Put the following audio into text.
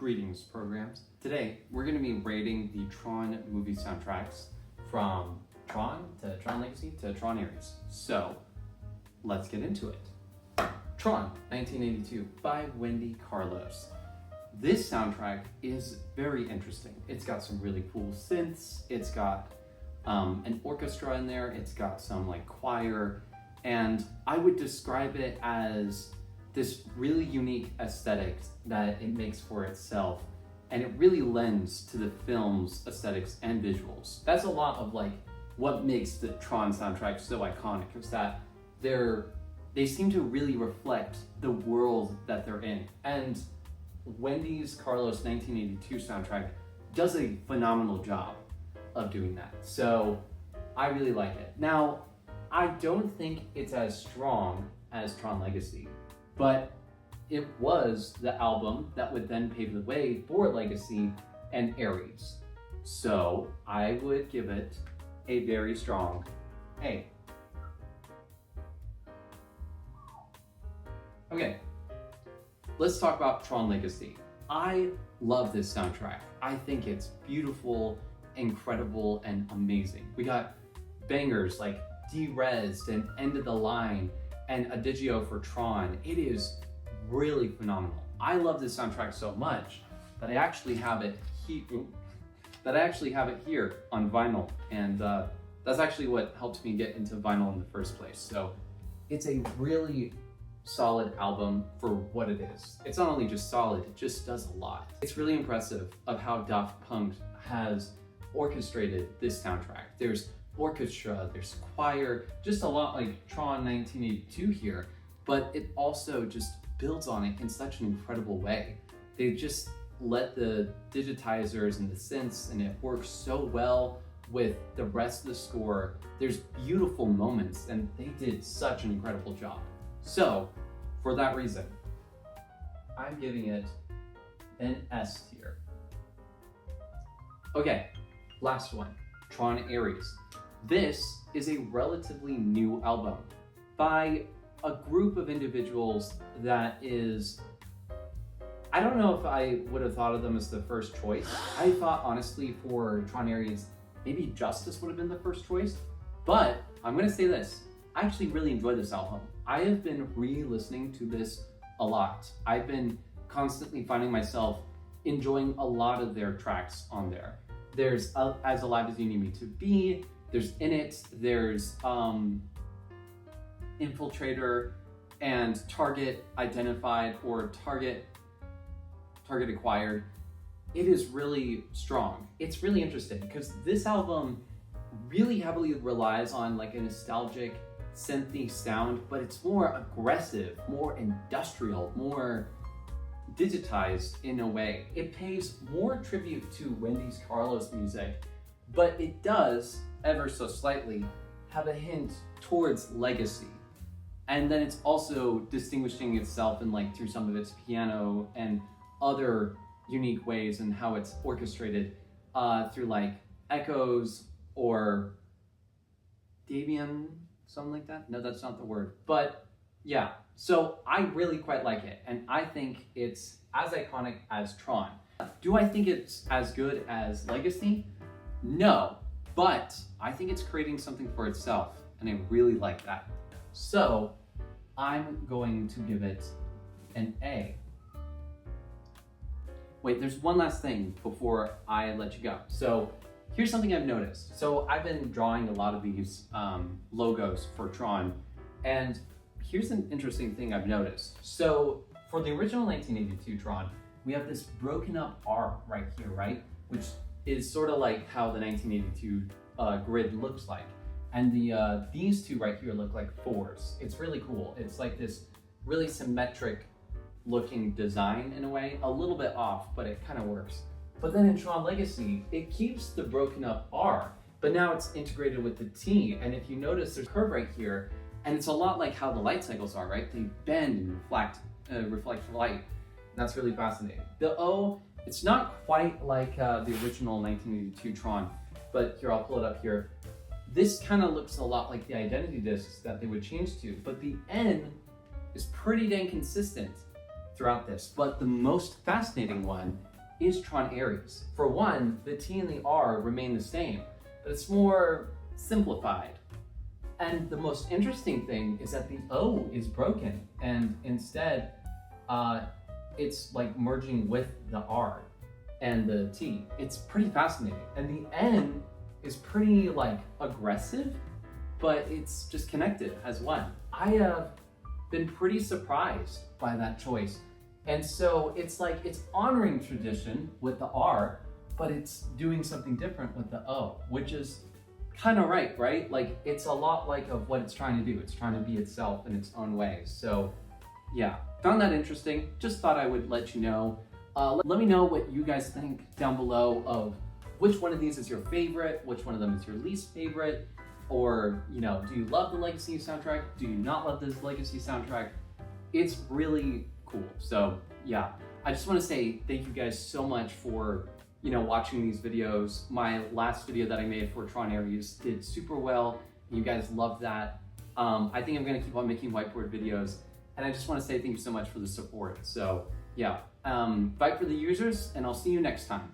Greetings, programs. Today, we're going to be rating the Tron movie soundtracks from Tron to Tron Legacy to Tron Ares. So, let's get into it. Tron, 1982, by Wendy Carlos. This soundtrack is very interesting. It's got some really cool synths, it's got an orchestra in there, it's got some like choir, and I would describe it as this really unique aesthetic that it makes for itself, and it really lends to the film's aesthetics and visuals. That's a lot of like what makes the Tron soundtrack so iconic, is that they seem to really reflect the world that they're in. And Wendy's Carlos 1982 soundtrack does a phenomenal job of doing that. So I really like it. Now, I don't think it's as strong as Tron Legacy, but it was the album that would then pave the way for Legacy and Ares. So I would give it a very strong A. Okay, let's talk about Tron Legacy. I love this soundtrack. I think it's beautiful, incredible, and amazing. We got bangers like D-Res and End of the Line and Adagio for Tron. It is really phenomenal. I love this soundtrack so much that I actually have it here on vinyl, and that's actually what helped me get into vinyl in the first place. So it's a really solid album for what it is. It's not only just solid, it just does a lot. It's really impressive of how Daft Punk has orchestrated this soundtrack. There's orchestra, there's choir, just a lot like Tron 1982 here, but it also just builds on it in such an incredible way. They just let the digitizers and the synths, and it works so well with the rest of the score. There's beautiful moments, and they did such an incredible job. So, for that reason, I'm giving it an S tier. Okay, last one, Tron Ares. This is a relatively new album by a group of individuals that is, I don't know if I would have thought of them as the first choice. I thought honestly for Tron Ares, maybe Justice would have been the first choice, but I'm gonna say this, I actually really enjoyed this album. I have been re-listening to this a lot. I've been constantly finding myself enjoying a lot of their tracks on there. There's As Alive as You Need Me to Be, there's In It, there's Infiltrator, and Target Identified or Target Acquired. It is really strong. It's really interesting because this album really heavily relies on like a nostalgic synthy sound, but it's more aggressive, more industrial, more digitized in a way. It pays more tribute to Wendy's Carlos music, but it does, ever so slightly, have a hint towards Legacy. And then it's also distinguishing itself in like through some of its piano and other unique ways and how it's orchestrated through like echoes or Dabian, something like that. No, that's not the word. But yeah, so I really quite like it. And I think it's as iconic as Tron. Do I think it's as good as Legacy? No, but I think it's creating something for itself. And I really like that. So I'm going to give it an A. Wait, there's one last thing before I let you go. So here's something I've noticed. So I've been drawing a lot of these logos for Tron, and here's an interesting thing I've noticed. So for the original 1982 Tron, we have this broken up R right here, right? Which is sort of like how the 1982 grid looks like. And these two right here look like fours. It's really cool. It's like this really symmetric looking design in a way, a little bit off, but it kind of works. But then in Tron Legacy, it keeps the broken up R, but now it's integrated with the T. And if you notice, there's a curve right here, and it's a lot like how the light cycles are, right? They bend and reflect light. And that's really fascinating. The O, it's not quite like the original 1982 Tron, but here, I'll pull it up here. This kind of looks a lot like the identity discs that they would change to, but the N is pretty dang consistent throughout this. But the most fascinating one is Tron Ares. For one, the T and the R remain the same, but it's more simplified. And the most interesting thing is that the O is broken, and instead, it's like merging with the R and the T. It's pretty fascinating. And the N is pretty like aggressive, but it's just connected as one. I have been pretty surprised by that choice. And so it's like, it's honoring tradition with the R, but it's doing something different with the O, which is kind of right? Like, it's a lot like of what it's trying to do. It's trying to be itself in its own way. So yeah, found that interesting. Just thought I would let you know. Let me know what you guys think down below of which one of these is your favorite, which one of them is your least favorite, or, you know, do you love the Legacy soundtrack? Do you not love this Legacy soundtrack? It's really cool. So yeah, I just want to say thank you guys so much for, you know, watching these videos. My last video that I made for Tron Ares did super well. You guys loved that. I think I'm gonna keep on making whiteboard videos, and I just want to say thank you so much for the support. So yeah, fight for the users, and I'll see you next time.